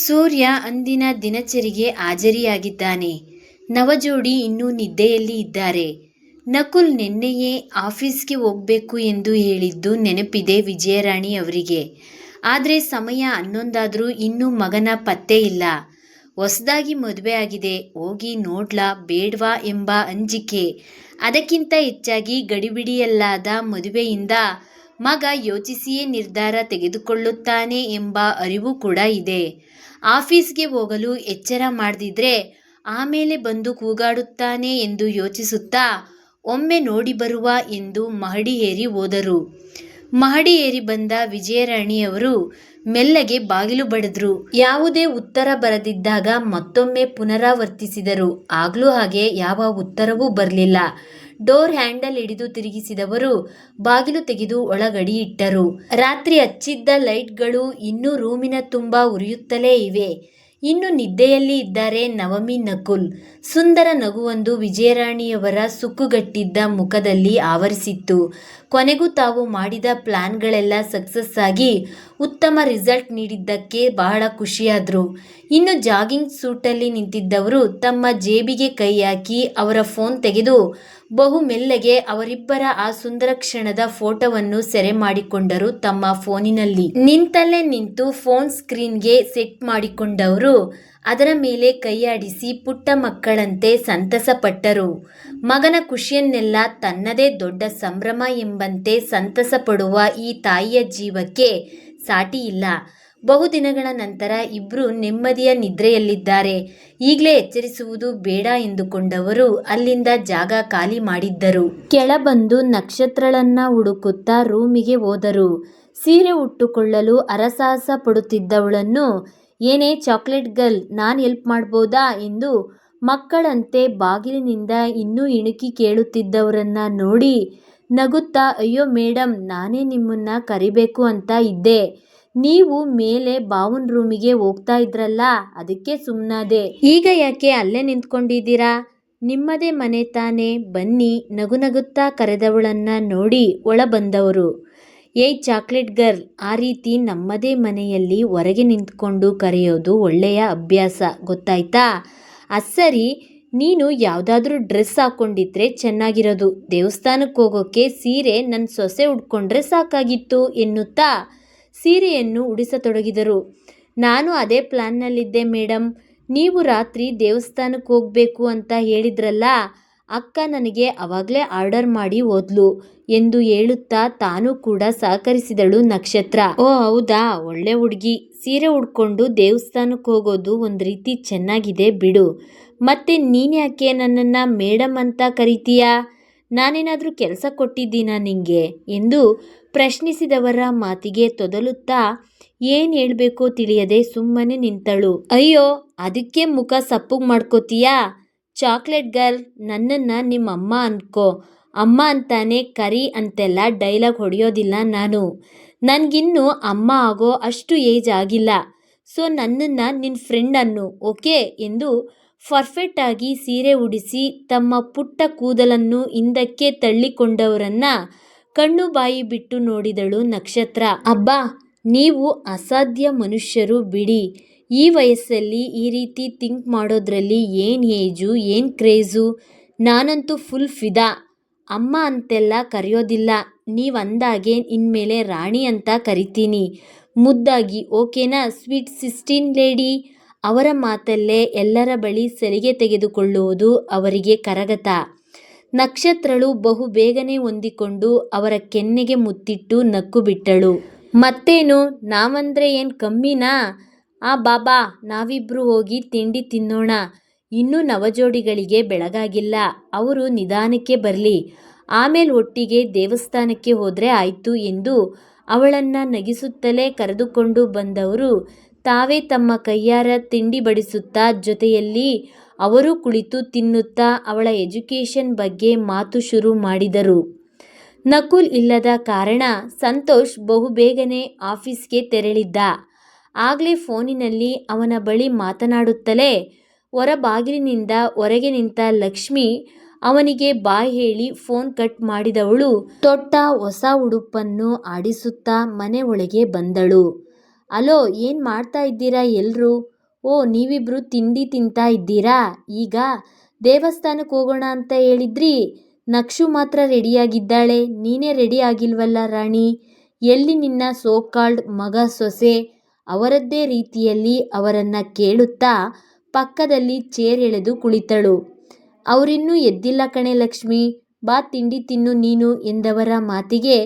ಸೂರ್ಯ ಅಂದಿನ ದಿನಚರಿಗೆ ಹಾಜರಿಯಾಗಿದ್ದಾನೆ. ನವಜೋಡಿ ಇನ್ನೂ ನಿದ್ದೆಯಲ್ಲಿ ಇದ್ದಾರೆ. ನಕುಲ್ ನಿನ್ನೆಯೇ ಆಫೀಸ್ಗೆ ಹೋಗ್ಬೇಕು ಎಂದು ಹೇಳಿದ್ದು ನೆನಪಿದೆ ವಿಜಯರಾಣಿ ಅವರಿಗೆ. ಆದರೆ ಸಮಯ 11 ಆದರೂ ಇನ್ನೂ ಮಗನ ಪತ್ತೆ ಇಲ್ಲ. ಹೊಸದಾಗಿ ಮದುವೆ ಆಗಿದೆ, ಹೋಗಿ ನೋಡ್ಲಾ ಬೇಡ್ವಾ ಎಂಬ ಅಂಜಿಕೆ, ಅದಕ್ಕಿಂತ ಹೆಚ್ಚಾಗಿ ಗಡಿಬಿಡಿಯಲ್ಲಾದ ಮದುವೆಯಿಂದ ಮಗ ಯೋಚಿಸಿಯೇ ನಿರ್ಧಾರ ತೆಗೆದುಕೊಳ್ಳುತ್ತಾನೆ ಎಂಬ ಅರಿವು ಕೂಡ ಇದೆ. ಆಫೀಸ್ಗೆ ಹೋಗಲು ಎಚ್ಚರ ಮಾಡದಿದ್ರೆ ಆಮೇಲೆ ಬಂದು ಕೂಗಾಡುತ್ತಾನೆ ಎಂದು ಯೋಚಿಸುತ್ತಾ ಒಮ್ಮೆ ನೋಡಿ ಬರುವ ಎಂದು ಮಹಡಿ ಏರಿ ಹೋದರು. ಮಹಡಿ ಏರಿ ಬಂದ ವಿಜಯರಾಣಿಯವರು ಮೆಲ್ಲಗೆ ಬಾಗಿಲು ಬಡಿದ್ರು. ಯಾವುದೇ ಉತ್ತರ ಬರದಿದ್ದಾಗ ಮತ್ತೊಮ್ಮೆ ಪುನರಾವರ್ತಿಸಿದರು. ಆಗ್ಲೂ ಹಾಗೆ ಯಾವ ಉತ್ತರವೂ ಬರಲಿಲ್ಲ. ಡೋರ್ ಹ್ಯಾಂಡಲ್ ಹಿಡಿದು ತಿರುಗಿಸಿದವರು ಬಾಗಿಲು ತೆಗೆದು ಒಳಗಡಿ ಇಟ್ಟರು. ರಾತ್ರಿ ಹಚ್ಚಿದ್ದ ಲೈಟ್ಗಳು ಇನ್ನೂ ರೂಮಿನ ತುಂಬ ಉರಿಯುತ್ತಲೇ ಇವೆ. ಇನ್ನು ನಿದ್ದೆಯಲ್ಲಿ ಇದ್ದಾರೆ ನವಮಿ ನಕುಲ್. ಸುಂದರ ನಗುವೊಂದು ವಿಜಯರಾಣಿಯವರ ಸುಕ್ಕುಗಟ್ಟಿದ್ದ ಮುಖದಲ್ಲಿ ಆವರಿಸಿತ್ತು. ಕೊನೆಗೂ ತಾವು ಮಾಡಿದ ಪ್ಲಾನ್ಗಳೆಲ್ಲ ಸಕ್ಸಸ್ ಆಗಿ ಉತ್ತಮ ರಿಸಲ್ಟ್ ನೀಡಿದ್ದಕ್ಕೆ ಬಹಳ ಖುಷಿಯಾದ್ರು. ಇನ್ನು ಜಾಗಿಂಗ್ ಸೂಟಲ್ಲಿ ನಿಂತಿದ್ದವರು ತಮ್ಮ ಜೇಬಿಗೆ ಕೈ ಹಾಕಿ ಅವರ ಫೋನ್ ತೆಗೆದು ಬಹು ಮೆಲ್ಲಗೆ ಅವರಿಬ್ಬರ ಆ ಸುಂದರ ಕ್ಷಣದ ಫೋಟೋವನ್ನು ಸೆರೆ ಮಾಡಿಕೊಂಡರು ತಮ್ಮ ಫೋನಿನಲ್ಲಿ. ನಿಂತಲ್ಲೇ ನಿಂತು ಫೋನ್ ಸ್ಕ್ರೀನ್ಗೆ ಸೆಟ್ ಮಾಡಿಕೊಂಡವರು ಅದರ ಮೇಲೆ ಕೈಯಾಡಿಸಿ ಪುಟ್ಟ ಮಕ್ಕಳಂತೆ ಸಂತಸ ಪಟ್ಟರು. ಮಗನ ಖುಷಿಯನ್ನೆಲ್ಲ ತನ್ನದೇ ದೊಡ್ಡ ಸಂಭ್ರಮ ಎಂಬಂತೆ ಸಂತಸ ಪಡುವ ಈ ತಾಯಿಯ ಜೀವಕ್ಕೆ ಸಾಟಿ ಇಲ್ಲ. ಬಹುದಿನಗಳ ನಂತರ ಇಬ್ರು ನೆಮ್ಮದಿಯ ನಿದ್ರೆಯಲ್ಲಿದ್ದಾರೆ. ಈಗಲೇ ಎಚ್ಚರಿಸುವುದು ಬೇಡ ಎಂದುಕೊಂಡವರು ಅಲ್ಲಿಂದ ಜಾಗ ಖಾಲಿ ಮಾಡಿದ್ದರು. ಕೆಳ ಬಂದು ನಕ್ಷತ್ರಳನ್ನ ಹುಡುಕುತ್ತಾ ರೂಮಿಗೆ ಹೋದರು. ಸೀರೆ ಉಟ್ಟುಕೊಳ್ಳಲು ಹರಸಾಹಸ ಪಡುತ್ತಿದ್ದವಳನ್ನು ಏನೇ ಚಾಕ್ಲೇಟ್ ಗರ್ಲ್, ನಾನು ಹೆಲ್ಪ್ ಮಾಡ್ಬೋದಾ ಎಂದು ಮಕ್ಕಳಂತೆ ಬಾಗಿಲಿನಿಂದ ಇನ್ನೂ ಇಣುಕಿ ಕೇಳುತ್ತಿದ್ದವರನ್ನ ನೋಡಿ ನಗುತ್ತಾ, ಅಯ್ಯೋ ಮೇಡಮ್, ನಾನೇ ನಿಮ್ಮನ್ನ ಕರಿಬೇಕು ಅಂತ ಇದ್ದೆ. ನೀವು ಮೇಲೆ ಬಾವನ್ ರೂಮಿಗೆ ಹೋಗ್ತಾ ಇದ್ರಲ್ಲ, ಅದಕ್ಕೆ ಸುಮ್ಮನಾದೆ. ಈಗ ಯಾಕೆ ಅಲ್ಲೇ ನಿಂತ್ಕೊಂಡಿದ್ದೀರಾ? ನಿಮ್ಮದೇ ಮನೆ ತಾನೇ, ಬನ್ನಿ. ನಗುತ್ತಾ ಕರೆದವಳನ್ನ ನೋಡಿ ಒಳ ಬಂದವರು, ಏಯ್ ಚಾಕ್ಲೇಟ್ ಗರ್ಲ್, ಆ ರೀತಿ ನಮ್ಮದೇ ಮನೆಯಲ್ಲಿ ಹೊರಗೆ ನಿಂತ್ಕೊಂಡು ಕರೆಯೋದು ಒಳ್ಳೆಯ ಅಭ್ಯಾಸ, ಗೊತ್ತಾಯ್ತಾ? ಅಸ್ಸರಿ, ನೀನು ಯಾವುದಾದ್ರೂ ಡ್ರೆಸ್ ಹಾಕ್ಕೊಂಡಿದ್ರೆ ಚೆನ್ನಾಗಿರೋದು. ದೇವಸ್ಥಾನಕ್ಕೆ ಹೋಗೋಕ್ಕೆ ಸೀರೆ ನನ್ನ ಸೊಸೆ ಉಟ್ಕೊಂಡ್ರೆ ಸಾಕಾಗಿತ್ತು ಎನ್ನುತ್ತಾ ಸೀರೆಯನ್ನು ಉಡಿಸತೊಡಗಿದರು. ನಾನು ಅದೇ ಪ್ಲ್ಯಾನ್ನಲ್ಲಿದ್ದೆ ಮೇಡಮ್. ನೀವು ರಾತ್ರಿ ದೇವಸ್ಥಾನಕ್ಕೆ ಹೋಗಬೇಕು ಅಂತ ಹೇಳಿದ್ರಲ್ಲ, ಅಕ್ಕ ನನಗೆ ಆವಾಗಲೇ ಆರ್ಡರ್ ಮಾಡಿ ಹೋದ್ಲು ಎಂದು ಹೇಳುತ್ತಾ ತಾನೂ ಕೂಡ ಸಹಕರಿಸಿದಳು ನಕ್ಷತ್ರ. ಓ ಹೌದಾ, ಒಳ್ಳೆ ಹುಡುಗಿ. ಸೀರೆ ಉಡ್ಕೊಂಡು ದೇವಸ್ಥಾನಕ್ಕೆ ಹೋಗೋದು ಒಂದು ರೀತಿ ಚೆನ್ನಾಗಿದೆ ಬಿಡು. ಮತ್ತೆ ನೀನ್ಯಾಕೆ ನನ್ನನ್ನು ಮೇಡಮ್ ಅಂತ ಕರಿತೀಯಾ? ನಾನೇನಾದರೂ ಕೆಲಸ ಕೊಟ್ಟಿದ್ದೀನಾ ನಿಂಗೆ ಎಂದು ಪ್ರಶ್ನಿಸಿದವರ ಮಾತಿಗೆ ತೊದಲುತ್ತಾ ಏನು ಹೇಳಬೇಕೋ ತಿಳಿಯದೆ ಸುಮ್ಮನೆ ನಿಂತಳು. ಅಯ್ಯೋ, ಅದಕ್ಕೆ ಮುಖ ಸಪ್ಪಗೆ ಮಾಡ್ಕೋತೀಯಾ? ಚಾಕ್ಲೇಟ್ ಗರ್ಲ್, ನನ್ನನ್ನು ನಿಮ್ಮ ಅಮ್ಮ ಅಂದ್ಕೋ. ಅಮ್ಮ ಅಂತಾನೆ ಕರಿ ಅಂತೆಲ್ಲ ಡೈಲಾಗ್ ಹೊಡೆಯೋದಿಲ್ಲ ನಾನು. ನನಗಿನ್ನೂ ಅಮ್ಮ ಆಗೋ ಅಷ್ಟು ಏಜ್ ಆಗಿಲ್ಲ. ಸೊ ನನ್ನನ್ನು ನಿನ್ನ ಫ್ರೆಂಡ್ ಅನ್ನು, ಓಕೆ ಎಂದು ಪರ್ಫೆಕ್ಟ್ ಆಗಿ ಸೀರೆ ಉಡಿಸಿ ತಮ್ಮ ಪುಟ್ಟ ಕೂದಲನ್ನು ಹಿಂದಕ್ಕೆ ತಳ್ಳಿಕೊಂಡವರನ್ನ ಕಣ್ಣು ಬಾಯಿ ಬಿಟ್ಟು ನೋಡಿದಳು ನಕ್ಷತ್ರ. ಅಬ್ಬಾ, ನೀವು ಅಸಾಧ್ಯ ಮನುಷ್ಯರು ಬಿಡಿ. ಈ ವಯಸ್ಸಲ್ಲಿ ಈ ರೀತಿ ಥಿಂಕ್ ಮಾಡೋದ್ರಲ್ಲಿ ಏನು ಏಜು, ಏನು ಕ್ರೇಜು. ನಾನಂತೂ ಫುಲ್ ಫಿದಾ. ಅಮ್ಮ ಅಂತೆಲ್ಲ ಕರೆಯೋದಿಲ್ಲ. ನೀವು ಅಂದಾಗೆ ಇನ್ಮೇಲೆ ರಾಣಿ ಅಂತ ಕರಿತೀನಿ ಮುದ್ದಾಗಿ, ಓಕೆನಾ ಸ್ವೀಟ್ 16 ಲೇಡಿ? ಅವರ ಮಾತಲ್ಲೇ ಎಲ್ಲರ ಬಳಿ ಸಲಿಗೆ ತೆಗೆದುಕೊಳ್ಳುವುದು ಅವರಿಗೆ ಕರಗತ. ನಕ್ಷತ್ರಳು ಬಹು ಬೇಗನೆ ಹೊಂದಿಕೊಂಡು ಅವರ ಕೆನ್ನೆಗೆ ಮುತ್ತಿಟ್ಟು ನಕ್ಕು ಬಿಟ್ಟಳು. ಮತ್ತೇನು, ನಾವಂದ್ರೆ ಏನು ಕಮ್ಮಿನಾ? ಬಾಬಾ, ನಾವಿಬ್ರು ಹೋಗಿ ತಿಂಡಿ ತಿನ್ನೋಣ. ಇನ್ನೂ ನವಜೋಡಿಗಳಿಗೆ ಬೆಳಗಾಗಿಲ್ಲ. ಅವರು ನಿಧಾನಕ್ಕೆ ಬರಲಿ, ಆಮೇಲೆ ಒಟ್ಟಿಗೆ ದೇವಸ್ಥಾನಕ್ಕೆ ಹೋದರೆ ಆಯಿತು ಎಂದು ಅವಳನ್ನು ನಗಿಸುತ್ತಲೇ ಕರೆದುಕೊಂಡು ಬಂದವರು ತಾವೇ ತಮ್ಮ ಕೈಯಾರ ತಿಂಡಿ ಬಡಿಸುತ್ತಾ ಜೊತೆಯಲ್ಲಿ ಅವರೂ ಕುಳಿತು ತಿನ್ನುತ್ತಾ ಅವಳ ಎಜುಕೇಷನ್ ಬಗ್ಗೆ ಮಾತು ಶುರು ಮಾಡಿದರು. ನಕುಲ್ ಇಲ್ಲದ ಕಾರಣ ಸಂತೋಷ್ ಬಹುಬೇಗನೆ ಆಫೀಸ್ಗೆ ತೆರಳಿದ್ದ. ಆಗಲೇ ಫೋನಿನಲ್ಲಿ ಅವನ ಬಳಿ ಮಾತನಾಡುತ್ತಲೇ ಹೊರ ಬಾಗಿಲಿನಿಂದ ಹೊರಗೆ ನಿಂತ ಲಕ್ಷ್ಮಿ ಅವನಿಗೆ ಬಾಯ್ ಹೇಳಿ ಫೋನ್ ಕಟ್ ಮಾಡಿದವಳು ತೊಟ್ಟ ಹೊಸ ಉಡುಪನ್ನು ಆಡಿಸುತ್ತಾ ಮನೆ ಒಳಗೆ ಬಂದಳು. ಅಲೋ, ಏನು ಮಾಡ್ತಾ ಇದ್ದೀರಾ ಎಲ್ರು? ಓ, ನೀವಿಬ್ರು ತಿಂಡಿ ತಿಂತಾ ಇದ್ದೀರಾ? ಈಗ ದೇವಸ್ಥಾನಕ್ಕೆ ಹೋಗೋಣ ಅಂತ ಹೇಳಿದ್ರಿ. ನಕ್ಷು ಮಾತ್ರ ರೆಡಿಯಾಗಿದ್ದಾಳೆ, ನೀನೇ ರೆಡಿ ಆಗಿಲ್ವಲ್ಲ ರಾಣಿ. ಎಲ್ಲಿ ನಿನ್ನ ಸೋ ಕಾಲ್ಡ್ ಮಗ ಸೊಸೆ? ಅವರದ್ದೇ ರೀತಿಯಲ್ಲಿ ಅವರನ್ನು ಕೇಳುತ್ತಾ ಪಕ್ಕದಲ್ಲಿ ಚೇರ್ ಎಳೆದು ಕುಳಿತಳು. ಅವರಿನ್ನೂ ಎದ್ದಿಲ್ಲ ಕಣೆ ಲಕ್ಷ್ಮಿ, ಬಾ ತಿಂಡಿ ತಿನ್ನು ನೀನು ಎಂದವರ ಮಾತಿಗೆ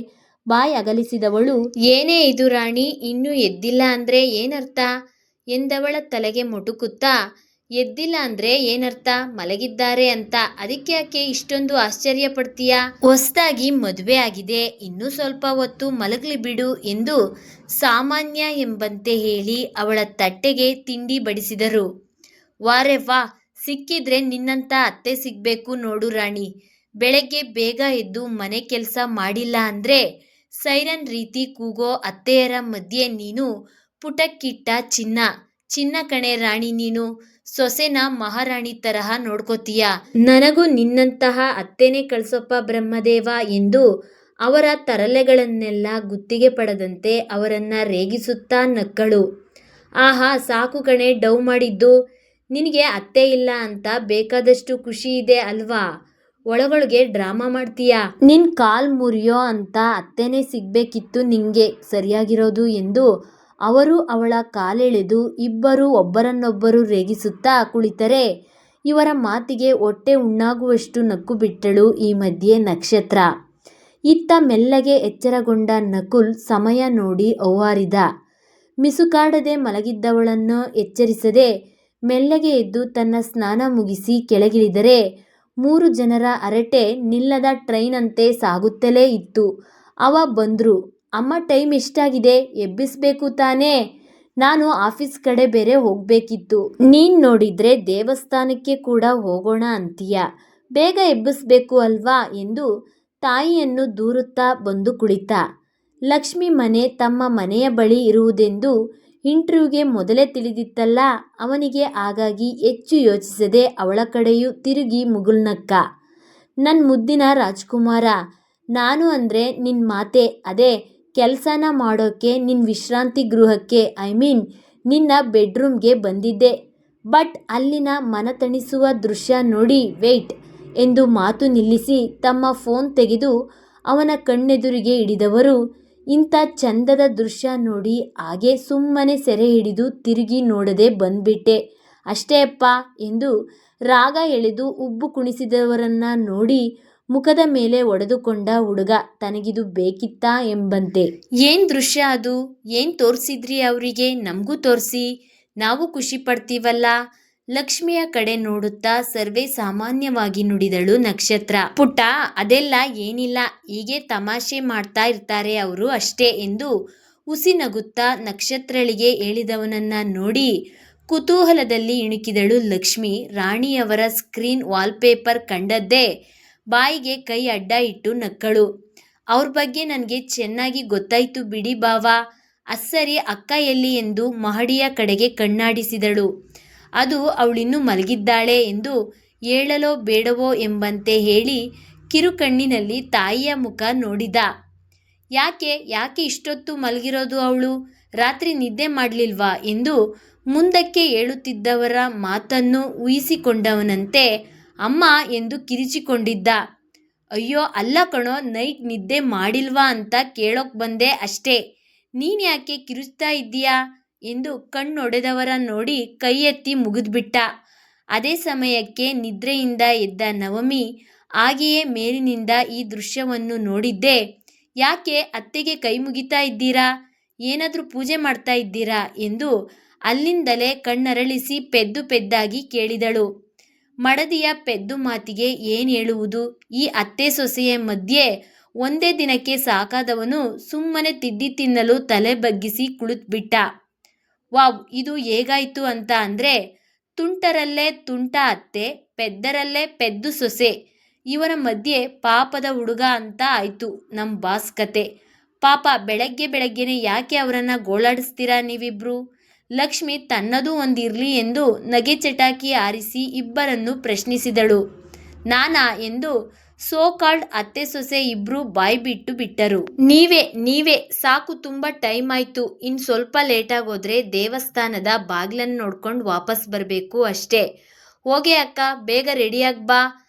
ಬಾಯ್ ಅಗಲಿಸಿದವಳು, ಏನೇ ಇದು ರಾಣಿ, ಇನ್ನೂ ಎದ್ದಿಲ್ಲ ಅಂದರೆ ಏನರ್ಥ ಎಂದವಳ ತಲೆಗೆ ಮೊಟುಕುತ್ತಾ, ಎದ್ದಿಲ್ಲ ಅಂದರೆ ಏನರ್ಥ, ಮಲಗಿದ್ದಾರೆ ಅಂತ. ಅದಕ್ಕೆ ಯಾಕೆ ಇಷ್ಟೊಂದು ಆಶ್ಚರ್ಯ ಪಡ್ತೀಯಾ? ಹೊಸ್ದಾಗಿ ಮದುವೆ ಆಗಿದೆ, ಇನ್ನೂ ಸ್ವಲ್ಪ ಹೊತ್ತು ಮಲಗಲಿ ಬಿಡು ಎಂದು ಸಾಮಾನ್ಯ ಎಂಬಂತೆ ಹೇಳಿ ಅವಳ ತಟ್ಟೆಗೆ ತಿಂಡಿ ಬಡಿಸಿದರು. ವಾರೆ ವಾ, ಸಿಕ್ಕಿದ್ರೆ ನಿನ್ನಂಥ ಅತ್ತೆ ಸಿಗಬೇಕು ನೋಡು ರಾಣಿ. ಬೆಳಗ್ಗೆ ಬೇಗ ಎದ್ದು ಮನೆ ಕೆಲಸ ಮಾಡಿಲ್ಲ ಅಂದರೆ ಸೈರನ್ ರೀತಿ ಕೂಗೋ ಅತ್ತೆಯರ ಮಧ್ಯೆ ನೀನು ಪುಟಕ್ಕಿಟ್ಟ ಚಿನ್ನ ಕಣೆ ರಾಣಿ. ನೀನು ಸೊಸೆನ ಮಹಾರಾಣಿ ತರಹ ನೋಡ್ಕೋತೀಯ. ನನಗೂ ನಿನ್ನಂತಹ ಅತ್ತೆನೇ ಕಳ್ಸೊಪ್ಪ ಬ್ರಹ್ಮದೇವ ಎಂದು ಅವರ ತರಲೆಗಳನ್ನೆಲ್ಲ ಗುತ್ತಿಗೆ ಪಡೆದಂತೆ ಅವರನ್ನ ರೇಗಿಸುತ್ತಾ ನಕ್ಕಳು. ಆಹಾ, ಸಾಕು ಕಣೆ ಡವ್ ಮಾಡಿದ್ದು. ನಿನಗೆ ಅತ್ತೆ ಇಲ್ಲ ಅಂತ ಬೇಕಾದಷ್ಟು ಖುಷಿ ಇದೆ ಅಲ್ವಾ? ಒಳಗೊಳಗೆ ಡ್ರಾಮಾ ಮಾಡ್ತೀಯಾ? ನಿನ್ ಕಾಲ್ ಮುರಿಯೋ ಅಂತ ಅತ್ತೆನೇ ಸಿಗ್ಬೇಕಿತ್ತು ನಿಂಗೆ ಸರಿಯಾಗಿರೋದು ಎಂದು ಅವರು ಅವಳ ಕಾಲೆಳೆದು ಇಬ್ಬರು ಒಬ್ಬರನ್ನೊಬ್ಬರು ರೇಗಿಸುತ್ತಾ ಕುಳಿತರೆ ಇವರ ಮಾತಿಗೆ ಹೊಟ್ಟೆ ಉಣ್ಣಾಗುವಷ್ಟು ನಕ್ಕು ಬಿಟ್ಟಳು ಈ ಮಧ್ಯೆ ನಕ್ಷತ್ರ. ಇತ್ತ ಮೆಲ್ಲಗೆ ಎಚ್ಚರಗೊಂಡ ನಕುಲ್ ಸಮಯ ನೋಡಿ ಔಹಾರಿದ. ಮಿಸುಕಾಡದೆ ಮಲಗಿದ್ದವಳನ್ನು ಎಚ್ಚರಿಸದೆ ಮೆಲ್ಲಗೆ ಎದ್ದು ತನ್ನ ಸ್ನಾನ ಮುಗಿಸಿ ಕೆಳಗಿಳಿದರೆ 3 ಜನರ ಹರಟೆ ನಿಲ್ಲದ ಟ್ರೈನಂತೆ ಸಾಗುತ್ತಲೇ ಇತ್ತು. ಅವ ಬಂದ್ರು. ಅಮ್ಮ, ಟೈಮ್ ಎಷ್ಟಾಗಿದೆ? ಎಬ್ಬಿಸ್ಬೇಕು ತಾನೇ? ನಾನು ಆಫೀಸ್ ಕಡೆ ಬೇರೆ ಹೋಗ್ಬೇಕಿತ್ತು. ನೀನ್ ನೋಡಿದ್ರೆ ದೇವಸ್ಥಾನಕ್ಕೆ ಕೂಡ ಹೋಗೋಣ ಅಂತೀಯ, ಬೇಗ ಎಬ್ಬಿಸ್ಬೇಕು ಅಲ್ವಾ ಎಂದು ತಾಯಿಯನ್ನು ದೂರುತ್ತಾ ಬಂದು ಕುಳಿತ. ಲಕ್ಷ್ಮಿ ಮನೆ ತಮ್ಮ ಮನೆಯ ಬಳಿ ಇರುವುದೆಂದು ಇಂಟರ್ವ್ಯೂಗೆ ಮೊದಲೇ ತಿಳಿದಿತ್ತಲ್ಲ ಅವನಿಗೆ. ಹಾಗಾಗಿ ಹೆಚ್ಚು ಯೋಚಿಸದೆ ಅವಳ ಕಡೆಯೂ ತಿರುಗಿ ಮುಗುಳ್ನಕ್ಕ. ನನ್ ಮುದ್ದಿನ ರಾಜ್ಕುಮಾರ, ನಾನು ಅಂದರೆ ನಿನ್ನ ಮಾತೆ, ಅದೇ ಕೆಲಸನ ಮಾಡೋಕ್ಕೆ ನಿನ್ನ ವಿಶ್ರಾಂತಿ ಗೃಹಕ್ಕೆ, ಐ ಮೀನ್ ನಿನ್ನ ಬೆಡ್ರೂಮ್ಗೆ ಬಂದಿದ್ದೆ. ಬಟ್ ಅಲ್ಲಿನ ಮನತಣಿಸುವ ದೃಶ್ಯ ನೋಡಿ ವೆಯ್ಟ್ ಎಂದು ಮಾತು ನಿಲ್ಲಿಸಿ ತಮ್ಮ ಫೋನ್ ತೆಗೆದು ಅವನ ಕಣ್ಣೆದುರಿಗೆ ಹಿಡಿದವರು, ಇಂಥ ಚಂದದ ದೃಶ್ಯ ನೋಡಿ ಹಾಗೆ ಸುಮ್ಮನೆ ಸೆರೆ ಹಿಡಿದು ತಿರುಗಿ ನೋಡದೆ ಬಂದ್ಬಿಟ್ಟೆ ಅಷ್ಟೇ ಅಪ್ಪ ಎಂದು ರಾಗ ಎಳೆದು ಉಬ್ಬು ಕುಣಿಸಿದವರನ್ನ ನೋಡಿ ಮುಖದ ಮೇಲೆ ಒಡೆದುಕೊಂಡ ಹುಡುಗ ತನಗಿದು ಬೇಕಿತ್ತಾ ಎಂಬಂತೆ. ಏನ್ ದೃಶ್ಯ ಅದು? ಏನ್ ತೋರಿಸಿದ್ರಿ ಅವರಿಗೆ? ನಮಗೂ ತೋರಿಸಿ, ನಾವು ಖುಷಿ ಪಡ್ತೀವಲ್ಲ. ಲಕ್ಷ್ಮಿಯ ಕಡೆ ನೋಡುತ್ತಾ ಸರ್ವೇ ಸಾಮಾನ್ಯವಾಗಿ ನುಡಿದಳು ನಕ್ಷತ್ರ. ಪುಟ್ಟ, ಅದೆಲ್ಲ ಏನಿಲ್ಲ, ಹೀಗೆ ತಮಾಷೆ ಮಾಡ್ತಾ ಇರ್ತಾರೆ ಅವರು ಅಷ್ಟೇ ಎಂದು ಹುಸಿ ನಗುತ್ತಾ ನಕ್ಷತ್ರಳಿಗೆ ಹೇಳಿದವನನ್ನ ನೋಡಿ ಕುತೂಹಲದಲ್ಲಿ ಇಣುಕಿದಳು ಲಕ್ಷ್ಮಿ. ರಾಣಿಯವರ ಸ್ಕ್ರೀನ್ ವಾಲ್ಪೇಪರ್ ಕಂಡದ್ದೇ ಬಾಯಿಗೆ ಕೈ ಅಡ್ಡ ಇಟ್ಟು ನಕ್ಕಳು. ಅವ್ರ ಬಗ್ಗೆ ನನಗೆ ಚೆನ್ನಾಗಿ ಗೊತ್ತಾಯ್ತು ಬಿಡಿ ಬಾವಾ. ಅಸ್ಸರಿ, ಅಕ್ಕ ಎಲ್ಲಿ ಎಂದು ಮಹಡಿಯ ಕಡೆಗೆ ಕಣ್ಣಾಡಿಸಿದಳು. ಅದು ಅವಳಿನ್ನೂ ಮಲಗಿದ್ದಾಳೆ ಎಂದು ಹೇಳಲೋ ಬೇಡವೋ ಎಂಬಂತೆ ಹೇಳಿ ಕಿರುಕಣ್ಣಿನಲ್ಲಿ ತಾಯಿಯ ಮುಖ ನೋಡಿದ. ಯಾಕೆ ಇಷ್ಟೊತ್ತು ಮಲಗಿರೋದು ಅವಳು? ರಾತ್ರಿ ನಿದ್ದೆ ಮಾಡಲಿಲ್ವಾ ಎಂದು ಮುಂದಕ್ಕೆ ಹೇಳುತ್ತಿದ್ದವರ ಮಾತನ್ನು ಊಹಿಸಿಕೊಂಡವನಂತೆ ಅಮ್ಮ ಎಂದು ಕಿರಿಚಿಕೊಂಡಿದ್ದ. ಅಯ್ಯೋ ಅಲ್ಲ ಕಣೋ, ನೈಟ್ ನಿದ್ದೆ ಮಾಡಿಲ್ವಾ ಅಂತ ಕೇಳೋಕ್ ಬಂದೆ ಅಷ್ಟೇ. ನೀನ್ ಯಾಕೆ ಕಿರುಚ್ತಾ ಇದ್ದೀಯಾ ಎಂದು ಕಣ್ಣೊಡೆದವರ ನೋಡಿ ಕೈ ಎತ್ತಿ ಮುಗಿದ್ಬಿಟ್ಟ. ಅದೇ ಸಮಯಕ್ಕೆ ನಿದ್ರೆಯಿಂದ ಎದ್ದ ನವಮಿ ಹಾಗೆಯೇ ಮೇಲಿನಿಂದ ಈ ದೃಶ್ಯವನ್ನು ನೋಡಿದ್ದೆ. ಯಾಕೆ ಅತ್ತೆಗೆ ಕೈ ಮುಗಿತಾ ಇದ್ದೀರಾ? ಏನಾದರೂ ಪೂಜೆ ಮಾಡ್ತಾ ಇದ್ದೀರಾ ಎಂದು ಅಲ್ಲಿಂದಲೇ ಕಣ್ಣರಳಿಸಿ ಪೆದ್ದು ಪೆದ್ದಾಗಿ ಕೇಳಿದಳು. ಮಡದಿಯ ಪೆದ್ದು ಮಾತಿಗೆ ಏನು ಹೇಳುವುದು? ಈ ಅತ್ತೆ ಸೊಸೆಯ ಮಧ್ಯೆ ಒಂದೇ ದಿನಕ್ಕೆ ಸಾಕಾದವನು ಸುಮ್ಮನೆ ತಿಂಡಿ ತಿನ್ನಲು ತಲೆ ಬಗ್ಗಿಸಿ ಕುಳಿತುಬಿಟ್ಟ. ವಾವ್, ಇದು ಹೇಗಾಯ್ತು ಅಂತ ಅಂದರೆ, ತುಂಟರಲ್ಲೇ ತುಂಟ ಅತ್ತೆ, ಪೆದ್ದರಲ್ಲೇ ಪೆದ್ದು ಸೊಸೆ, ಇವರ ಮಧ್ಯೆ ಪಾಪದ ಹುಡುಗ ಅಂತ ಆಯ್ತು ನಮ್ಮ ಬಾಸ್ ಕತೆ. ಪಾಪ, ಬೆಳಗ್ಗೆನೆ ಯಾಕೆ ಅವರನ್ನು ಗೋಳಾಡಿಸ್ತೀರಾ ನೀವಿಬ್ರು? ಲಕ್ಷ್ಮಿ ತನ್ನದೂ ಒಂದಿರಲಿ ಎಂದು ನಗೆ ಚಟಾಕಿ ಆರಿಸಿ ಇಬ್ಬರನ್ನು ಪ್ರಶ್ನಿಸಿದಳು. ನಾನಾ ಎಂದು ಸೋ ಕಾಲ್ಡ್ ಅತ್ತೆ ಸೊಸೆ ಇಬ್ರು ಬಾಯಿ ಬಿಟ್ಟು ಬಿಟ್ಟರು. ನೀವೇ ಸಾಕು, ತುಂಬಾ ಟೈಮ್ ಆಯ್ತು. ಇನ್ ಸ್ವಲ್ಪ ಲೇಟಾಗಿ ಹೋದ್ರೆ ದೇವಸ್ಥಾನದ ಬಾಗ್ಲನ್ನು ನೋಡ್ಕೊಂಡು ವಾಪಸ್ ಬರಬೇಕು ಅಷ್ಟೇ. ಹೋಗೆ ಅಕ್ಕ, ಬೇಗ ರೆಡಿಯಾಗಿ ಬಾ.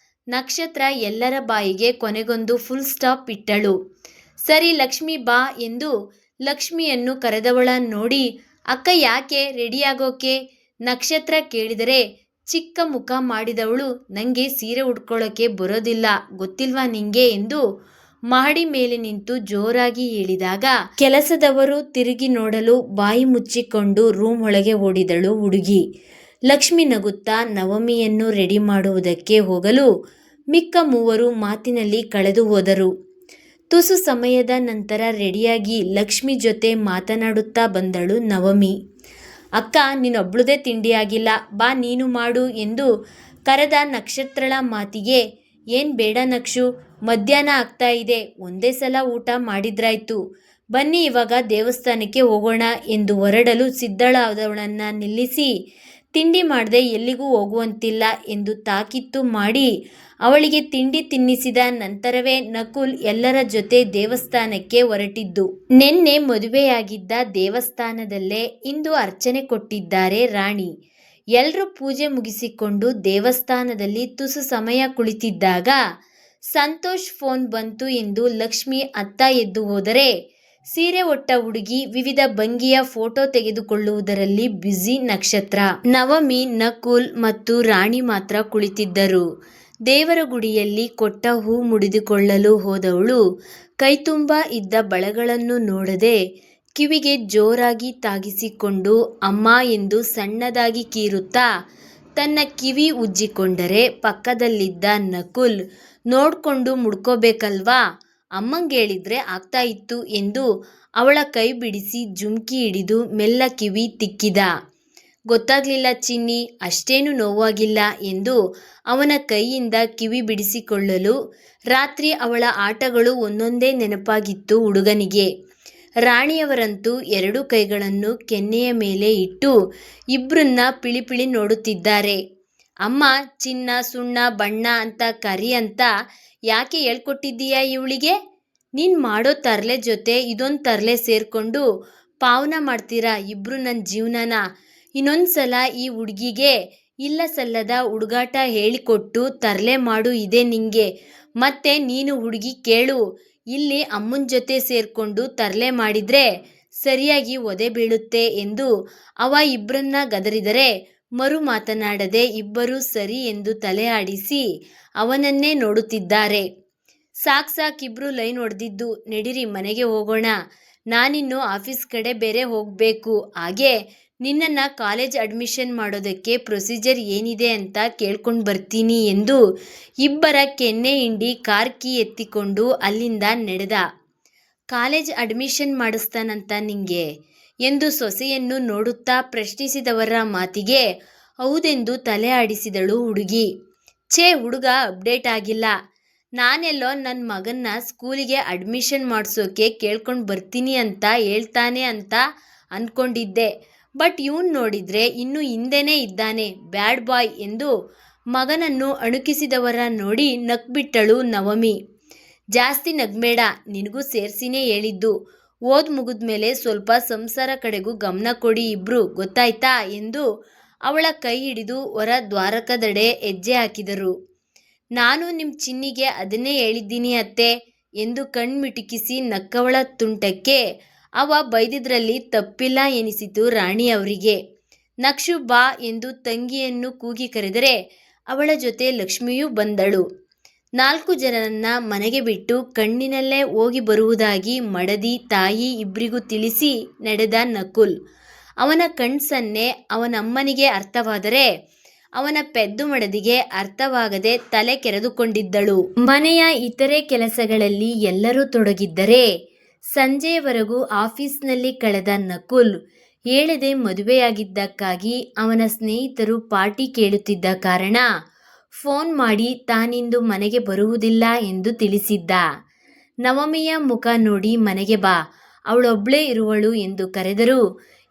ನಕ್ಷತ್ರ ಎಲ್ಲರ ಬಾಯಿಗೆ ಕೊನೆಗೊಂದು ಫುಲ್ ಸ್ಟಾಪ್ ಇಟ್ಟಳು. ಸರಿ ಲಕ್ಷ್ಮಿ ಬಾ ಎಂದು ಲಕ್ಷ್ಮಿಯನ್ನು ಕರೆದವಳ ನೋಡಿ, ಅಕ್ಕ ಯಾಕೆ ರೆಡಿಯಾಗೋಕೆ? ನಕ್ಷತ್ರ ಕೇಳಿದರೆ ಚಿಕ್ಕ ಮುಖ ಮಾಡಿದವಳು, ನಂಗೆ ಸೀರೆ ಉಟ್ಕೊಳ್ಳೋಕೆ ಬರೋದಿಲ್ಲ ಗೊತ್ತಿಲ್ವಾ ನಿಂಗೆ ಎಂದು ಮಹಡಿ ಮೇಲೆ ನಿಂತು ಜೋರಾಗಿ ಹೇಳಿದಾಗ ಕೆಲಸದವರು ತಿರುಗಿ ನೋಡಲು ಬಾಯಿ ಮುಚ್ಚಿಕೊಂಡು ರೂಮ್ ಒಳಗೆ ಓಡಿದಳು ಹುಡುಗಿ. ಲಕ್ಷ್ಮಿ ನಗುತ್ತಾ ನವಮಿಯನ್ನು ರೆಡಿ ಮಾಡುವುದಕ್ಕೆ ಹೋಗಲು ಮಿಕ್ಕ ಮೂವರು ಮಾತಿನಲ್ಲಿ ಕಳೆದು ಹೋದರು. ತುಸು ಸಮಯದ ನಂತರ ರೆಡಿಯಾಗಿ ಲಕ್ಷ್ಮಿ ಜೊತೆ ಮಾತನಾಡುತ್ತಾ ಬಂದಳು ನವಮಿ. ಅಕ್ಕ, ನೀನೊಬ್ಳದೇ ತಿಂಡಿ ಆಗಿಲ್ಲ, ಬಾ ನೀನು ಮಾಡು ಎಂದು ಕರೆದ ನಕ್ಷತ್ರಳ ಮಾತಿಗೆ, ಏನು ಬೇಡ ನಕ್ಷು, ಮಧ್ಯಾಹ್ನ ಆಗ್ತಾ ಇದೆ, ಒಂದೇ ಸಲ ಊಟ ಮಾಡಿದ್ರಾಯ್ತು. ಬನ್ನಿ ಇವಾಗ ದೇವಸ್ಥಾನಕ್ಕೆ ಹೋಗೋಣ ಎಂದು ಹೊರಡಲು ಸಿದ್ಧಳಾದವಳನ್ನು ನಿಲ್ಲಿಸಿ, ತಿಂಡಿ ಮಾಡದೆ ಎಲ್ಲಿಗೂ ಹೋಗುವಂತಿಲ್ಲ ಎಂದು ತಾಕೀತು ಮಾಡಿ ಅವಳಿಗೆ ತಿಂಡಿ ತಿನ್ನಿಸಿದ ನಂತರವೇ ನಕುಲ್ ಎಲ್ಲರ ಜೊತೆ ದೇವಸ್ಥಾನಕ್ಕೆ ಹೊರಟಿದ್ದು. ನಿನ್ನೆ ಮದುವೆಯಾಗಿದ್ದ ದೇವಸ್ಥಾನದಲ್ಲೇ ಇಂದು ಅರ್ಚನೆ ಕೊಟ್ಟಿದ್ದಾರೆ ರಾಣಿ. ಎಲ್ಲರೂ ಪೂಜೆ ಮುಗಿಸಿಕೊಂಡು ದೇವಸ್ಥಾನದಲ್ಲಿ ತುಸು ಸಮಯ ಕುಳಿತಿದ್ದಾಗ ಸಂತೋಷ್ ಫೋನ್ ಬಂತು ಎಂದು ಲಕ್ಷ್ಮಿ ಅತ್ತ ಎದ್ದು ಹೋದರೆ, ಸೀರೆ ಉಟ್ಟ ಹುಡುಗಿ ವಿವಿಧ ಭಂಗಿಯ ಫೋಟೋ ತೆಗೆದುಕೊಳ್ಳುವುದರಲ್ಲಿ ಬ್ಯುಸಿ ನಕ್ಷತ್ರ. ನವಮಿ, ನಕುಲ್ ಮತ್ತು ರಾಣಿ ಮಾತ್ರ ಕುಳಿತಿದ್ದರು. ದೇವರ ಗುಡಿಯಲ್ಲಿ ಕೊಟ್ಟ ಹೂ ಮುಡಿದುಕೊಳ್ಳಲು ಹೋದವಳು ಕೈತುಂಬ ಇದ್ದ ಬಳೆಗಳನ್ನು ನೋಡದೆ ಕಿವಿಗೆ ಜೋರಾಗಿ ತಾಗಿಸಿಕೊಂಡು ಅಮ್ಮ ಎಂದು ಸಣ್ಣದಾಗಿ ಕೀರುತ್ತಾ ತನ್ನ ಕಿವಿ ಉಜ್ಜಿಕೊಂಡರೆ, ಪಕ್ಕದಲ್ಲಿದ್ದ ನಕುಲ್ ನೋಡ್ಕೊಂಡು ಮುಡ್ಕೋಬೇಕಲ್ವಾ, ಅಮ್ಮಂಗೇಳಿದ್ರೆ ಆಗ್ತಾ ಇತ್ತು ಎಂದು ಅವಳ ಕೈ ಬಿಡಿಸಿ ಜುಮ್ಕಿ ಹಿಡಿದು ಮೆಲ್ಲ ಕಿವಿ ತಿಕ್ಕಿದ. ಗೊತ್ತಾಗ್ಲಿಲ್ಲ ಚಿನ್ನಿ, ಅಷ್ಟೇನು ನೋವಾಗಿಲ್ಲ ಎಂದು ಅವನ ಕೈಯಿಂದ ಕಿವಿ ಬಿಡಿಸಿಕೊಳ್ಳಲು ರಾತ್ರಿ ಅವಳ ಆಟಗಳು ಒಂದೊಂದೇ ನೆನಪಾಗಿತ್ತು ಹುಡುಗನಿಗೆ. ರಾಣಿಯವರಂತೂ ಎರಡು ಕೈಗಳನ್ನು ಕೆನ್ನೆಯ ಮೇಲೆ ಇಟ್ಟು ಇಬ್ರನ್ನ ಪಿಳಿಪಿಳಿ ನೋಡುತ್ತಿದ್ದಾರೆ. ಅಮ್ಮ, ಚಿನ್ನ ಸುಣ್ಣ ಬಣ್ಣ ಅಂತ ಕರಿ ಅಂತ ಯಾಕೆ ಹೇಳ್ಕೊಟ್ಟಿದ್ದೀಯಾ ಇವಳಿಗೆ? ನೀನು ಮಾಡೋ ತರಲೆ ಜೊತೆ ಇದೊಂದು ತರಲೆ ಸೇರಿಕೊಂಡು ಪಾವನ ಮಾಡ್ತೀರಾ ಇಬ್ರು ನನ್ನ ಜೀವನನ. ಇನ್ನೊಂದ್ಸಲ ಈ ಹುಡುಗಿಗೆ ಇಲ್ಲ ಸಲ್ಲದ ಹುಡುಗಾಟ ಹೇಳಿಕೊಟ್ಟು ತರಲೆ ಮಾಡು ಇದೆ ನಿಂಗೆ. ಮತ್ತೆ ನೀನು ಹುಡುಗಿ ಕೇಳು, ಇಲ್ಲಿ ಅಮ್ಮನ ಜೊತೆ ಸೇರಿಕೊಂಡು ತರಲೆ ಮಾಡಿದ್ರೆ ಸರಿಯಾಗಿ ಒದೆ ಬೀಳುತ್ತೆ ಎಂದು ಅವ ಇಬ್ಬರನ್ನ ಗದರಿದರೆ ಮರು ಮಾತನಾಡದೆ ಇಬ್ಬರೂ ಸರಿ ಎಂದು ತಲೆ ಆಡಿಸಿ ಅವನನ್ನೇ ನೋಡುತ್ತಿದ್ದಾರೆ. ಸಾಕ್ ಇಬ್ರು ಲೈನ್ ಹೊಡೆದಿದ್ದು, ನಡೀರಿ ಮನೆಗೆ ಹೋಗೋಣ, ನಾನಿನ್ನು ಆಫೀಸ್ ಕಡೆ ಬೇರೆ ಹೋಗಬೇಕು. ಹಾಗೆ ನಿನ್ನನ್ನು ಕಾಲೇಜ್ ಅಡ್ಮಿಷನ್ ಮಾಡೋದಕ್ಕೆ ಪ್ರೊಸೀಜರ್ ಏನಿದೆ ಅಂತ ಕೇಳ್ಕೊಂಡು ಬರ್ತೀನಿ ಎಂದು ಇಬ್ಬರ ಕೆನ್ನೆ ಹಿಂಡಿ ಕಾರ್ ಕೀ ಎತ್ತಿಕೊಂಡು ಅಲ್ಲಿಂದ ನಡೆದ. ಕಾಲೇಜ್ ಅಡ್ಮಿಷನ್ ಮಾಡಿಸ್ತಾನಂತ ನಿಂಗೆ ಎಂದು ಸೊಸೆಯನ್ನು ನೋಡುತ್ತಾ ಪ್ರಶ್ನಿಸಿದವರ ಮಾತಿಗೆ ಹೌದೆಂದು ತಲೆ ಆಡಿಸಿದಳು ಹುಡುಗಿ. ಹುಡುಗ ಅಪ್ಡೇಟ್ ಆಗಿಲ್ಲ. ನಾನೆಲ್ಲೋ ನನ್ನ ಮಗನ್ನ ಸ್ಕೂಲಿಗೆ ಅಡ್ಮಿಷನ್ ಮಾಡಿಸೋಕೆ ಕೇಳ್ಕೊಂಡು ಬರ್ತೀನಿ ಅಂತ ಹೇಳ್ತಾನೆ ಅಂತ ಅಂದ್ಕೊಂಡಿದ್ದೆ. ಬಟ್ ಇವನು ನೋಡಿದರೆ ಇನ್ನೂ ಹಿಂದೆನೇ ಇದ್ದಾನೆ, ಬ್ಯಾಡ್ ಬಾಯ್ ಎಂದು ಮಗನನ್ನು ಅಣುಕಿಸಿದವರ ನೋಡಿ ನಕ್ಬಿಟ್ಟಳು ನವಮಿ. ಜಾಸ್ತಿ ನಗ್ಬೇಡ, ನಿನಗೂ ಸೇರಿಸಿನೇ ಹೇಳಿದ್ದು. ಓದ್ ಮುಗಿದ್ಮೇಲೆ ಸ್ವಲ್ಪ ಸಂಸಾರ ಕಡೆಗೂ ಗಮನ ಕೊಡಿ ಇಬ್ರು, ಗೊತ್ತಾಯ್ತಾ ಎಂದು ಅವಳ ಕೈ ಹಿಡಿದು ಹೊರ ದ್ವಾರಕದೆಡೆ ಹೆಜ್ಜೆ ಹಾಕಿದರು. ನಾನು ನಿಮ್ಮ ಚಿನ್ನಿಗೆ ಅದನ್ನೇ ಹೇಳಿದ್ದೀನಿ ಅತ್ತೆ ಎಂದು ಕಣ್ಮಿಟುಕಿಸಿ ನಕ್ಕವಳ ತುಂಟಕ್ಕೆ ಅವ ಬೈದಿದ್ರಲ್ಲಿ ತಪ್ಪಿಲ್ಲ ಎನಿಸಿತು ರಾಣಿಯವರಿಗೆ. ನಕ್ಷು ಬಾ ಎಂದು ತಂಗಿಯನ್ನು ಕೂಗಿ ಕರೆದರೆ ಅವಳ ಜೊತೆ ಲಕ್ಷ್ಮಿಯೂ ಬಂದಳು. 4 ಜನರನ್ನ ಮನೆಗೆ ಬಿಟ್ಟು ಕಣ್ಣಿನಲ್ಲೇ ಹೋಗಿ ಬರುವುದಾಗಿ ಮಡದಿ ತಾಯಿ ಇಬ್ಬರಿಗೂ ತಿಳಿಸಿ ನಡೆದ ನಕುಲ್. ಅವನ ಕಣ್ಸನ್ನೆ ಅವನಮ್ಮನಿಗೆ ಅರ್ಥವಾದರೆ ಅವನ ಪೆದ್ದು ಮಡದಿಗೆ ಅರ್ಥವಾಗದೆ ತಲೆ ಕೆರೆದುಕೊಂಡಿದ್ದಳು. ಮನೆಯ ಇತರೆ ಕೆಲಸಗಳಲ್ಲಿ ಎಲ್ಲರೂ ತೊಡಗಿದ್ದರೆ ಸಂಜೆಯವರೆಗೂ ಆಫೀಸ್ನಲ್ಲಿ ಕಳೆದ ನಕುಲ್ ಹೇಳದೆ ಮದುವೆಯಾಗಿದ್ದಕ್ಕಾಗಿ ಅವನ ಸ್ನೇಹಿತರು ಪಾರ್ಟಿ ಕೇಳುತ್ತಿದ್ದ ಕಾರಣ ಫೋನ್ ಮಾಡಿ ತಾನಿಂದು ಮನೆಗೆ ಬರುವುದಿಲ್ಲ ಎಂದು ತಿಳಿಸಿದ್ದ. ನವಮಿಯ ಮುಖ ನೋಡಿ ಮನೆಗೆ ಬಾ, ಅವಳೊಬ್ಳೇ ಇರುವಳು ಎಂದು ಕರೆದರೂ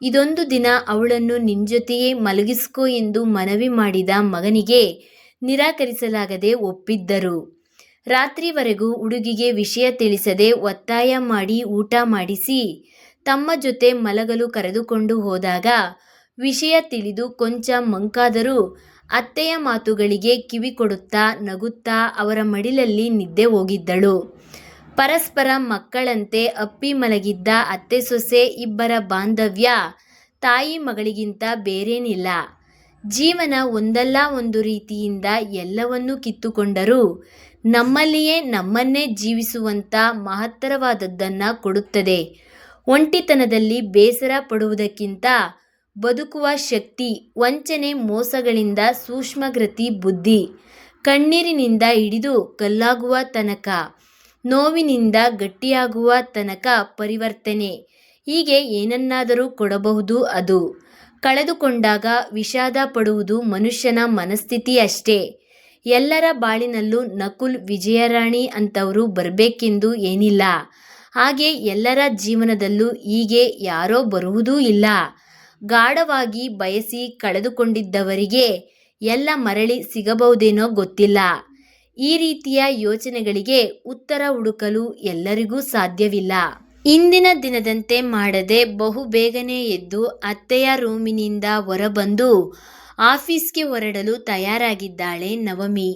ಇದೊಂದು ದಿನ ಅವಳನ್ನು ನಿನ್ಜೊತೆಯೇ ಮಲಗಿಸ್ಕೋ ಎಂದು ಮನವಿ ಮಾಡಿದ ಮಗನಿಗೆ ನಿರಾಕರಿಸಲಾಗದೆ ಒಪ್ಪಿದ್ದರು. ರಾತ್ರಿವರೆಗೂ ಹುಡುಗಿಗೆ ವಿಷಯ ತಿಳಿಸದೆ ಒತ್ತಾಯ ಮಾಡಿ ಊಟ ಮಾಡಿಸಿ ತಮ್ಮ ಜೊತೆ ಮಲಗಲು ಕರೆದುಕೊಂಡು ಹೋದಾಗ ವಿಷಯ ತಿಳಿದು ಕೊಂಚ ಮಂಕಾದರೂ ಅತ್ತೆಯ ಮಾತುಗಳಿಗೆ ಕಿವಿ ಕೊಡುತ್ತಾ ನಗುತ್ತಾ ಅವರ ಮಡಿಲಲ್ಲಿ ನಿದ್ದೆ ಹೋಗಿದ್ದಳು. ಪರಸ್ಪರ ಮಕ್ಕಳಂತೆ ಅಪ್ಪಿ ಮಲಗಿದ್ದ ಅತ್ತೆ ಸೊಸೆ ಇಬ್ಬರ ಬಾಂಧವ್ಯ ತಾಯಿ ಮಗಳಿಗಿಂತ ಬೇರೇನಿಲ್ಲ. ಜೀವನ ಒಂದಲ್ಲ ಒಂದು ರೀತಿಯಿಂದ ಎಲ್ಲವನ್ನೂ ಕಿತ್ತುಕೊಂಡರೂ ನಮ್ಮಲ್ಲಿಯೇ ನಮ್ಮನ್ನೇ ಜೀವಿಸುವಂಥ ಮಹತ್ತರವಾದದ್ದನ್ನು ಕೊಡುತ್ತದೆ. ಒಂಟಿತನದಲ್ಲಿ ಬೇಸರ ಪಡುವುದಕ್ಕಿಂತ ಬದುಕುವ ಶಕ್ತಿ, ವಂಚನೆ ಮೋಸಗಳಿಂದ ಸೂಕ್ಷ್ಮಗ್ರತಿ ಬುದ್ಧಿ, ಕಣ್ಣೀರಿನಿಂದ ಹಿಡಿದು ಕಲ್ಲಾಗುವ ತನಕ, ನೋವಿನಿಂದ ಗಟ್ಟಿಯಾಗುವ ತನಕ ಪರಿವರ್ತನೆ, ಹೀಗೆ ಏನನ್ನಾದರೂ ಕೊಡಬಹುದು. ಅದು ಕಳೆದುಕೊಂಡಾಗ ವಿಷಾದ ಪಡುವುದು ಮನುಷ್ಯನ ಮನಸ್ಥಿತಿ ಅಷ್ಟೇ. ಎಲ್ಲರ ಬಾಳಿನಲ್ಲೂ ನಕುಲ್, ವಿಜಯರಾಣಿ ಅಂಥವರು ಬರಬೇಕೆಂದು ಏನಿಲ್ಲ. ಹಾಗೆ ಎಲ್ಲರ ಜೀವನದಲ್ಲೂ ಹೀಗೆ ಯಾರೋ ಬರುವುದೂ ಇಲ್ಲ. ಗಾಢವಾಗಿ ಬಯಸಿ ಕಳೆದುಕೊಂಡಿದ್ದವರಿಗೆ ಎಲ್ಲ ಮರಳಿ ಸಿಗಬಹುದೇನೋ ಗೊತ್ತಿಲ್ಲ. ಈ ರೀತಿಯ ಯೋಚನೆಗಳಿಗೆ ಉತ್ತರ ಹುಡುಕಲು ಎಲ್ಲರಿಗೂ ಸಾಧ್ಯವಿಲ್ಲ. ಇಂದಿನ ದಿನದಂತೆ ಮಾಡದೆ ಬಹುಬೇಗನೆ ಎದ್ದು ಅತ್ತೆಯ ರೂಮಿನಿಂದ ಹೊರಬಂದು ಆಫೀಸ್ಗೆ ಹೊರಡಲು ತಯಾರಾಗಿದ್ದಾಳೆ ನವಮಿ.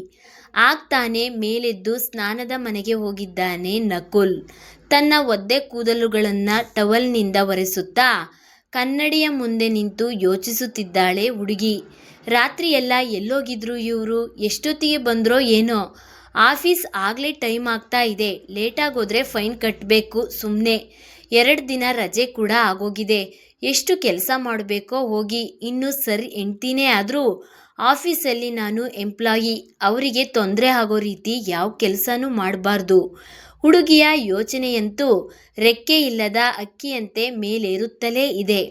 ಆಗ್ತಾನೆ ಮೇಲೆದ್ದು ಸ್ನಾನದ ಮನೆಗೆ ಹೋಗಿದ್ದಾನೆ ನಕುಲ್. ತನ್ನ ಒದ್ದೆ ಕೂದಲುಗಳನ್ನು ಟವಲ್ನಿಂದ ಒರೆಸುತ್ತಾ ಕನ್ನಡಿಯ ಮುಂದೆ ನಿಂತು ಯೋಚಿಸುತ್ತಿದ್ದಾಳೆ ಹುಡುಗಿ. ರಾತ್ರಿಯೆಲ್ಲ ಎಲ್ಲೋಗಿದ್ರು ಇವರು? ಎಷ್ಟೊತ್ತಿಗೆ ಬಂದ್ರೋ ಏನೋ? ಆಫೀಸ್ ಆಗಲೇ ಟೈಮ್ ಆಗ್ತಾ ಇದೆ. ಲೇಟಾಗೋದ್ರೆ ಫೈನ್ ಕಟ್ಟಬೇಕು. ಸುಮ್ಮನೆ 2 ದಿನ ರಜೆ ಕೂಡ ಆಗೋಗಿದೆ. ಎಷ್ಟು ಕೆಲಸ ಮಾಡಬೇಕೋ ಹೋಗಿ. ಇನ್ನು ಸರ್ ಹೆಂಡ್ತಿನೇ ಆದರೂ ಆಫೀಸಲ್ಲಿ ನಾನು ಎಂಪ್ಲಾಯಿ, ಅವರಿಗೆ ತೊಂದರೆ ಆಗೋ ರೀತಿ ಯಾವ ಕೆಲಸನೂ ಮಾಡಬಾರ್ದು. ಹುಡುಗಿಯ ಯೋಚನೆಯಂತೂ ರೆಕ್ಕೆ ಇಲ್ಲದ ಹಕ್ಕಿಯಂತೆ ಮೇಲೇರುತ್ತಲೇ ಇದೆ.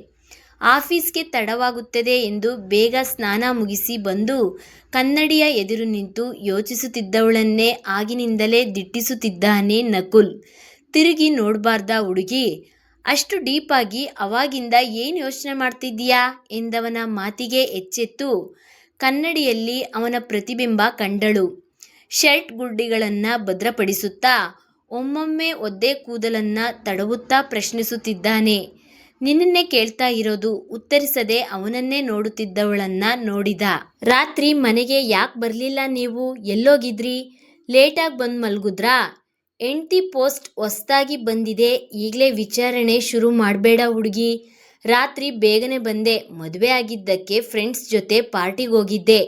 ಆಫೀಸ್ಗೆ ತಡವಾಗುತ್ತದೆ ಎಂದು ಬೇಗ ಸ್ನಾನ ಮುಗಿಸಿ ಬಂದು ಕನ್ನಡಿಯ ಎದುರು ನಿಂತು ಯೋಚಿಸುತ್ತಿದ್ದವಳನ್ನೇ ಆಗಿನಿಂದಲೇ ದಿಟ್ಟಿಸುತ್ತಿದ್ದಾನೆ ನಕುಲ್. ತಿರುಗಿ ನೋಡಬಾರ್ದ ಹುಡುಗಿ? ಅಷ್ಟು ಡೀಪಾಗಿ ಅವಾಗಿಂದ ಏನು ಯೋಚನೆ ಮಾಡ್ತಿದ್ದೀಯಾ ಎಂದವನ ಮಾತಿಗೆ ಎಚ್ಚೆತ್ತು ಕನ್ನಡಿಯಲ್ಲಿ ಅವನ ಪ್ರತಿಬಿಂಬ ಕಂಡಳು. ಶರ್ಟ್ ಗುಡ್ಡಿಗಳನ್ನು ಭದ್ರಪಡಿಸುತ್ತಾ ಒಮ್ಮೊಮ್ಮೆ ಒದ್ದೆ ಕೂದಲನ್ನು ತಡವುತ್ತಾ ಪ್ರಶ್ನಿಸುತ್ತಿದ್ದಾನೆ. ನಿನ್ನನ್ನೇ ಕೇಳ್ತಾ ಇರೋದು, ಉತ್ತರಿಸದೆ ಅವನನ್ನೇ ನೋಡುತ್ತಿದ್ದವಳನ್ನ ನೋಡಿದ. ರಾತ್ರಿ ಮನೆಗೆ ಯಾಕೆ ಬರಲಿಲ್ಲ ನೀವು? ಎಲ್ಲೋಗಿದ್ರಿ? ಲೇಟಾಗಿ ಬಂದು ಮಲ್ಗುದ್ರಾ? ಹೆಂಡ್ತಿ ಪೋಸ್ಟ್ ಹೊಸ್ದಾಗಿ ಬಂದಿದೆ, ಈಗಲೇ ವಿಚಾರಣೆ ಶುರು ಮಾಡಬೇಡ ಹುಡುಗಿ. ರಾತ್ರಿ ಬೇಗನೆ ಬಂದೆ. ಮದುವೆ ಆಗಿದ್ದಕ್ಕೆ ಫ್ರೆಂಡ್ಸ್ ಜೊತೆ ಪಾರ್ಟಿಗೆ ಹೋಗಿದ್ದೆ.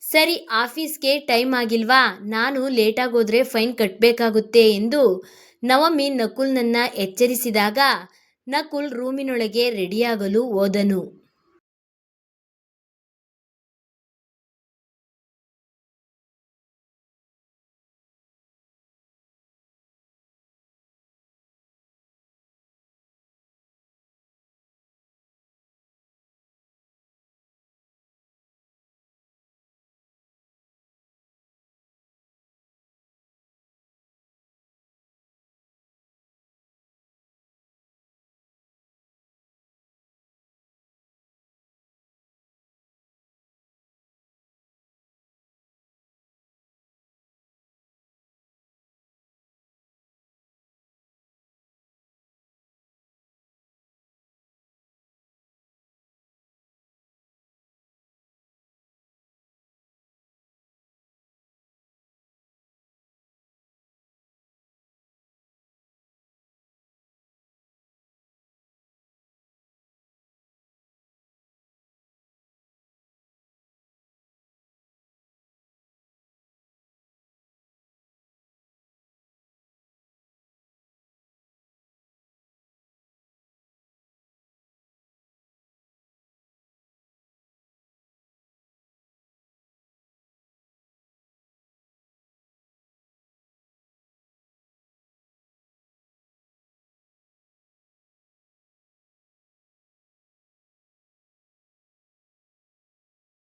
ಸರಿ, ಆಫೀಸ್ಗೆ ಟೈಮ್ ಆಗಿಲ್ವಾ? ನಾನು ಲೇಟಾಗೋದ್ರೆ ಫೈನ್ ಕಟ್ಟಬೇಕಾಗುತ್ತೆ ಎಂದು ನವಮಿ ನಕುಲ್ನನ್ನ ಎಚ್ಚರಿಸಿದಾಗ ನಕುಲ್ ರೂಮಿನೊಳಗೆ ರೆಡಿಯಾಗಲು ಹೋದನು.